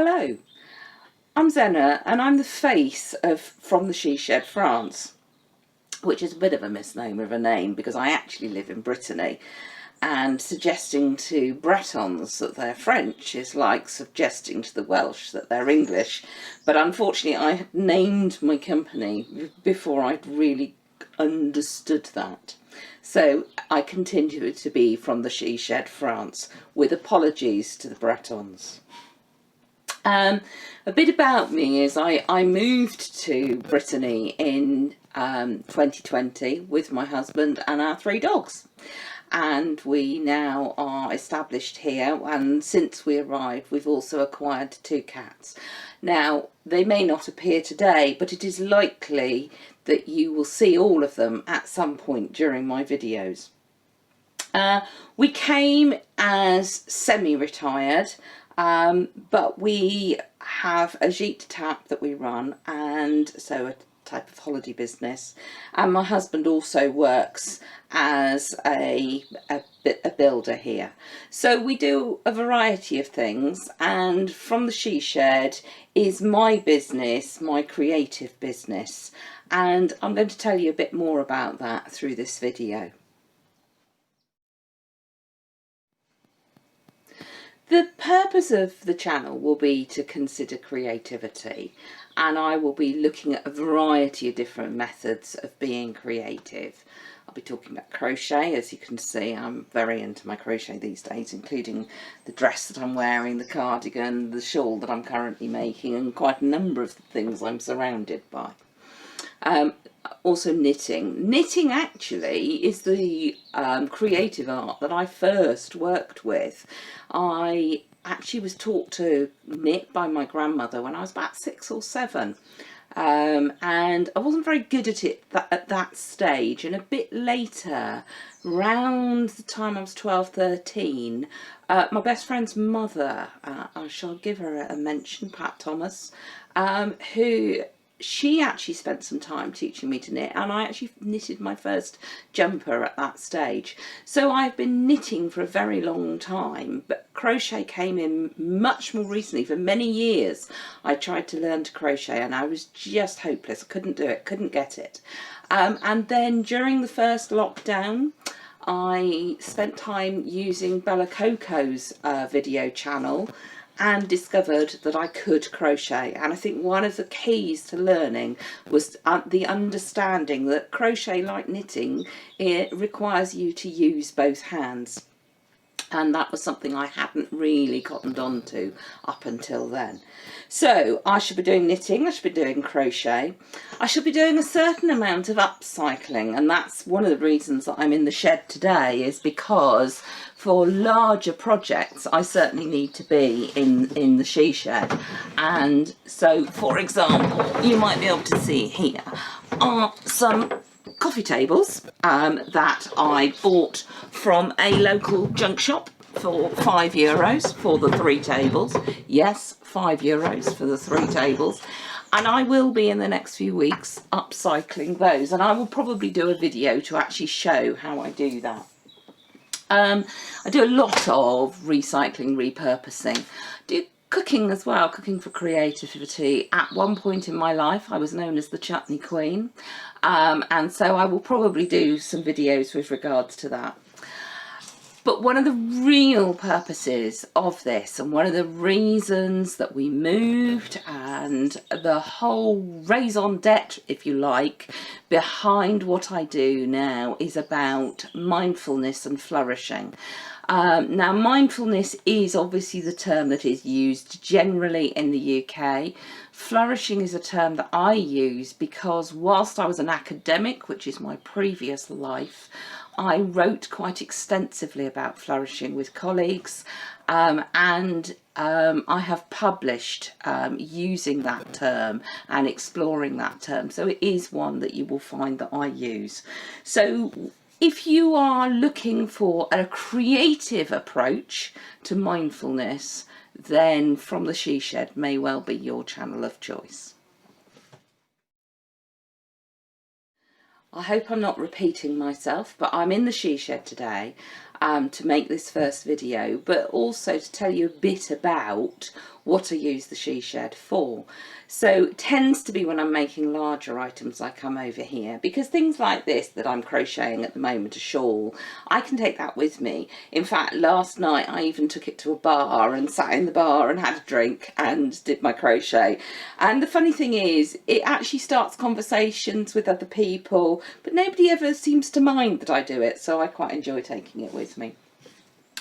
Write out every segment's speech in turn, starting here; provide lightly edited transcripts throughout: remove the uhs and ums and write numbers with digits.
Hello, I'm Zena and I'm the face of From the SheShed France, which is a bit of a misnomer of a name because I actually live in Brittany, and suggesting to Bretons that they're French is like suggesting to the Welsh that they're English. But unfortunately I had named my company before I'd really understood that. So I continue to be From the SheShed France, with apologies to the Bretons. A bit about me is I moved to Brittany in 2020 with my husband and our 3 dogs, and we now are established here, and since we arrived we've also acquired 2 cats. Now they may not appear today, but it is likely that you will see all of them at some point during my videos. We came as semi-retired, but we have a gîte tap that we run, and so a type of holiday business, and my husband also works as a builder here. So we do a variety of things, and From the SheShed is my business, my creative business, and I'm going to tell you a bit more about that through this video. The purpose of the channel will be to consider creativity, and I will be looking at a variety of different methods of being creative. I'll be talking about crochet. As you can see, I'm very into my crochet these days, including the dress that I'm wearing, the cardigan, the shawl that I'm currently making, and quite a number of the things I'm surrounded by. Also knitting. Knitting actually is the creative art that I first worked with. I actually was taught to knit by my grandmother when I was about 6 or 7. And I wasn't very good at it at that stage, and a bit later, around the time I was 12, 13, my best friend's mother, I shall give her a mention, Pat Thomas, she actually spent some time teaching me to knit, and I actually knitted my first jumper at that stage. So I've been knitting for a very long time, but crochet came in much more recently. For many years I tried to learn to crochet and I was just hopeless. I couldn't do it, couldn't get it. And then during the first lockdown I spent time using Bella Coco's video channel and discovered that I could crochet. And I think one of the keys to learning was the understanding that crochet, like knitting, it requires you to use both hands, and that was something I hadn't really cottoned on to up until then. So I should be doing knitting, I should be doing crochet, I should be doing a certain amount of upcycling, and that's one of the reasons that I'm in the shed today, is because for larger projects I certainly need to be in the SheShed. And so, for example, you might be able to see here are some coffee tables that I bought from a local junk shop for €5 for the 3 tables. Yes, €5 for the 3 tables. And I will be in the next few weeks upcycling those, and I will probably do a video to actually show how I do that. I do a lot of recycling, repurposing. Do cooking as well, cooking for creativity. At one point in my life I was known as the chutney queen, and so I will probably do some videos with regards to that. But one of the real purposes of this, and one of the reasons that we moved, and the whole raison d'etre, if you like, behind what I do now, is about mindfulness and flourishing. Now, mindfulness is obviously the term that is used generally in the UK. Flourishing is a term that I use because whilst I was an academic, which is my previous life, I wrote quite extensively about flourishing with colleagues, and I have published using that term and exploring that term. So it is one that you will find that I use. So if you are looking for a creative approach to mindfulness, then From the SheShed may well be your channel of choice. I hope I'm not repeating myself, but I'm in the SheShed today. to make this first video, but also to tell you a bit about what I use the SheShed for. So it tends to be when I'm making larger items I come over here, because things like this that I'm crocheting at the moment, a shawl, I can take that with me. In fact, last night I even took it to a bar and sat in the bar and had a drink and did my crochet. And the funny thing is, it actually starts conversations with other people, but nobody ever seems to mind that I do it, so I quite enjoy taking it with me.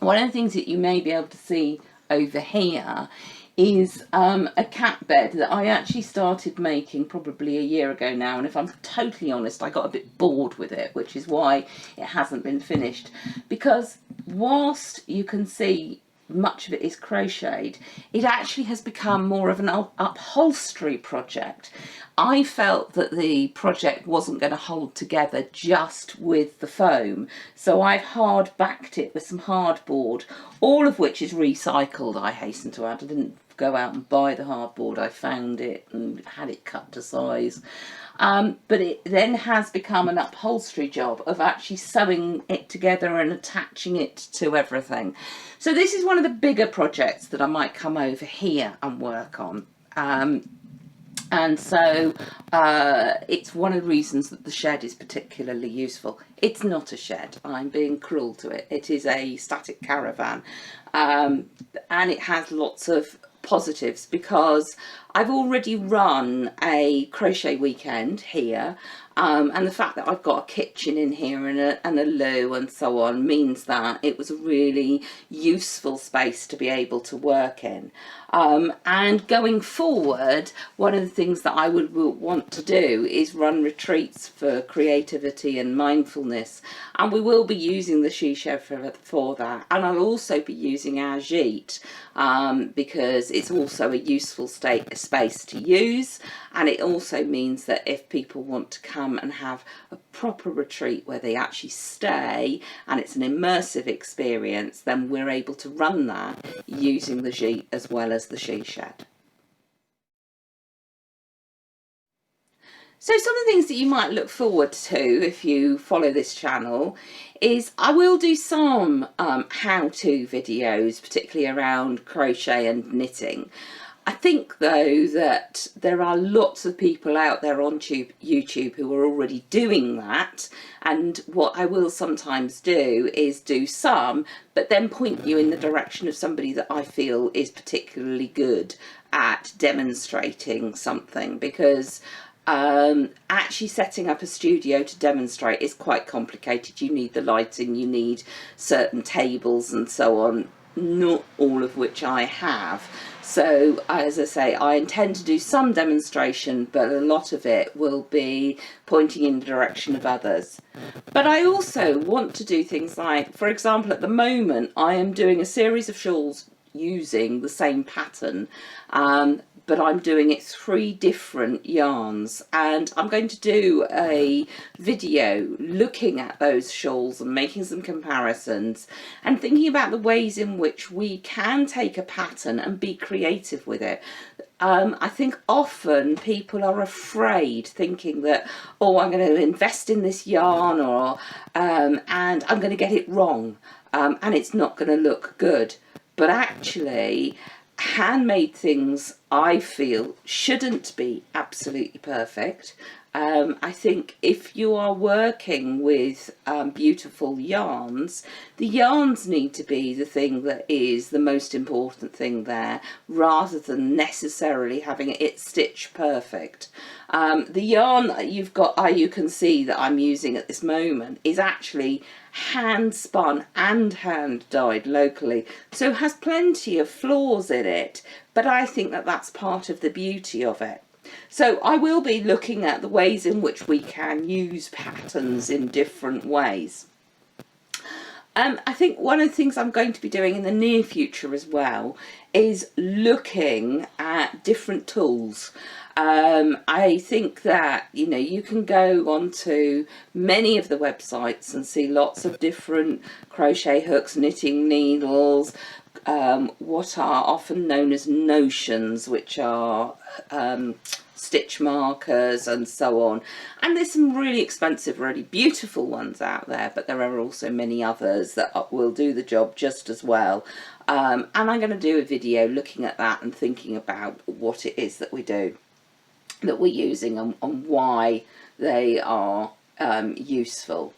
One of the things that you may be able to see over here is a cat bed that I actually started making probably a year ago now, and if I'm totally honest, I got a bit bored with it, which is why it hasn't been finished, because whilst you can see much of it is crocheted, it actually has become more of an upholstery project. I felt that the project wasn't going to hold together just with the foam, so I've hard backed it with some hardboard, all of which is recycled, I hasten to add. I didn't go out and buy the hardboard, I found it and had it cut to size. But it then has become an upholstery job of actually sewing it together and attaching it to everything. So this is one of the bigger projects that I might come over here and work on. And so it's one of the reasons that the shed is particularly useful. It's not a shed, I'm being cruel to it. It is a static caravan, and it has lots of positives because I've already run a crochet weekend here, and the fact that I've got a kitchen in here and a loo and so on means that it was a really useful space to be able to work in. And going forward, one of the things that I would want to do is run retreats for creativity and mindfulness, and we will be using the SheShed for that, and I'll also be using our gîte because it's also a useful space to use, and it also means that if people want to come and have a proper retreat where they actually stay and it's an immersive experience, then we're able to run that using the gîte as well as the SheShed. So some of the things that you might look forward to if you follow this channel is I will do some how-to videos, particularly around crochet and knitting. I think though that there are lots of people out there on YouTube who are already doing that, and what I will sometimes do is do some, but then point you in the direction of somebody that I feel is particularly good at demonstrating something, because actually setting up a studio to demonstrate is quite complicated. You need the lighting, you need certain tables and so on, not all of which I have. So as I say, I intend to do some demonstration, but a lot of it will be pointing in the direction of others. But I also want to do things like, for example, at the moment I am doing a series of shawls using the same pattern, but I'm doing it 3 different yarns, and I'm going to do a video looking at those shawls and making some comparisons and thinking about the ways in which we can take a pattern and be creative with it. I think often people are afraid, thinking that, oh, I'm going to invest in this yarn, or and I'm going to get it wrong, and it's not going to look good. But actually, handmade things, I feel, shouldn't be absolutely perfect. I think if you are working with beautiful yarns, the yarns need to be the thing that is the most important thing there, rather than necessarily having it stitched perfect. The yarn that you've got, you can see that I'm using at this moment, is actually hand spun and hand dyed locally, so has plenty of flaws in it, but I think that that's part of the beauty of it. So I will be looking at the ways in which we can use patterns in different ways. I think one of the things I'm going to be doing in the near future as well is looking at different tools. I think that, you know, you can go onto many of the websites and see lots of different crochet hooks, knitting needles, what are often known as notions, which are stitch markers and so on. And there's some really expensive, really beautiful ones out there, but there are also many others that will do the job just as well. And I'm going to do a video looking at that and thinking about what it is that we do, that we're using, and why they are useful.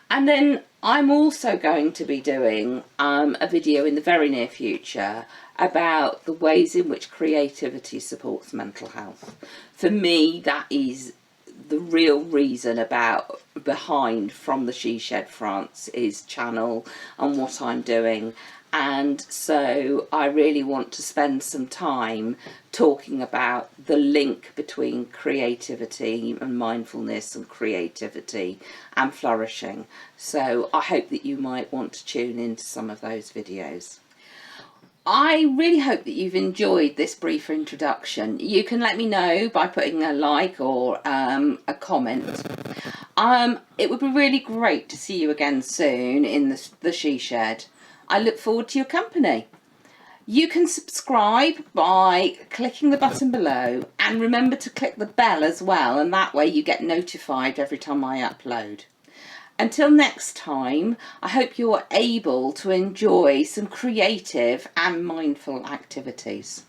And then I'm also going to be doing a video in the very near future about the ways in which creativity supports mental health. For me, that is the real reason behind From the SheShed France's channel and what I'm doing. And so I really want to spend some time talking about the link between creativity and mindfulness, and creativity and flourishing. So I hope that you might want to tune into some of those videos. I really hope that you've enjoyed this brief introduction. You can let me know by putting a like or a comment. It would be really great to see you again soon in the She Shed. I look forward to your company. You can subscribe by clicking the button below, and remember to click the bell as well, and that way you get notified every time I upload. Until next time, I hope you're able to enjoy some creative and mindful activities.